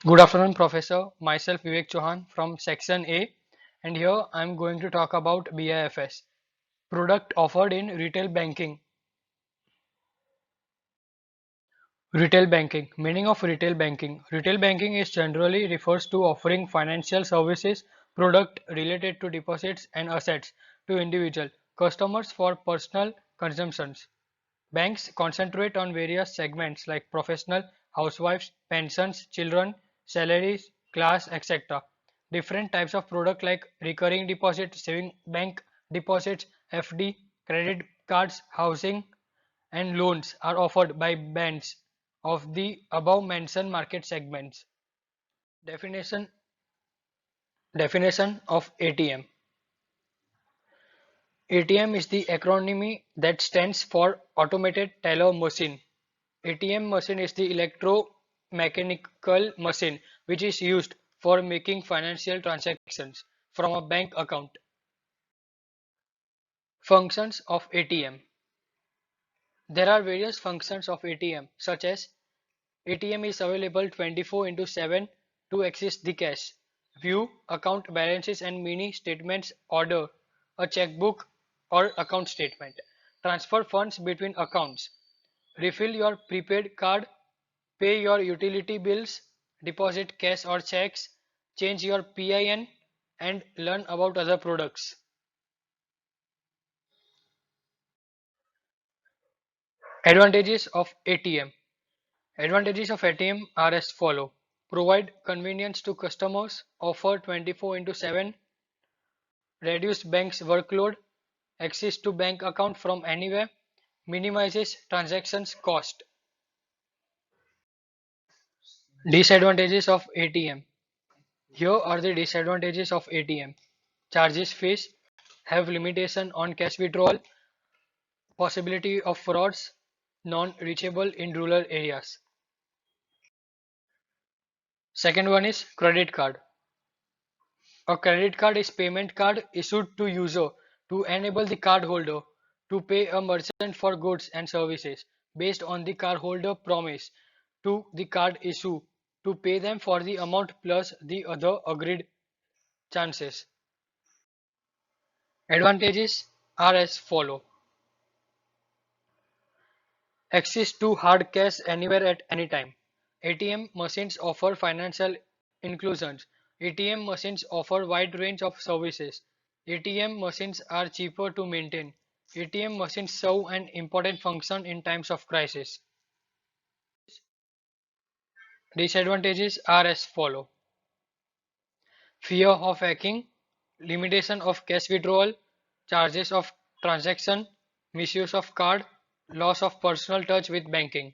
Good afternoon, Professor. Myself Vivek Chauhan from Section A, and here I am going to talk about BIFS, product offered in retail banking. Retail banking. Meaning of retail banking. Retail banking is generally refers to offering financial services, product related to deposits and assets to individual customers for personal consumptions. Banks concentrate on various segments like professional, housewives, pensions, children, salaries, class, etc. Different types of product like recurring deposit, saving bank deposits, FD, credit cards, housing, and loans are offered by banks of the above mentioned market segments. Definition Definition of ATM. ATM is the acronym that stands for Automated Teller Machine. ATM machine is the electromechanical machine which is used for making financial transactions from a bank account. Functions of ATM. There are various functions of ATM such as ATM is available 24 into 7 to access the cash, view account balances and mini statements, order a checkbook or account statement, transfer funds between accounts, refill your prepaid card, pay your utility bills, deposit cash or checks, change your PIN, and learn about other products. Advantages of ATM. Advantages of ATM are as follow. Provide convenience to customers, offer 24 into 7, reduce bank's workload, access to bank account from anywhere, minimizes transactions cost. Disadvantages of ATM. Here are the disadvantages of ATM. Charges fees, have limitation on cash withdrawal, possibility of frauds, non-reachable in rural areas. Second one is credit card. A credit card is payment card issued to user to enable the cardholder to pay a merchant for goods and services based on the cardholder promise to the card issue to pay them for the amount plus the other agreed chances. Advantages are as follow. Access to hard cash anywhere at any time. ATM machines offer financial inclusions. ATM machines offer wide range of services. ATM machines are cheaper to maintain. ATM machines serve an important function in times of crisis. Disadvantages are as follow. Fear of hacking, limitation of cash withdrawal, charges of transaction, misuse of card, loss of personal touch with banking.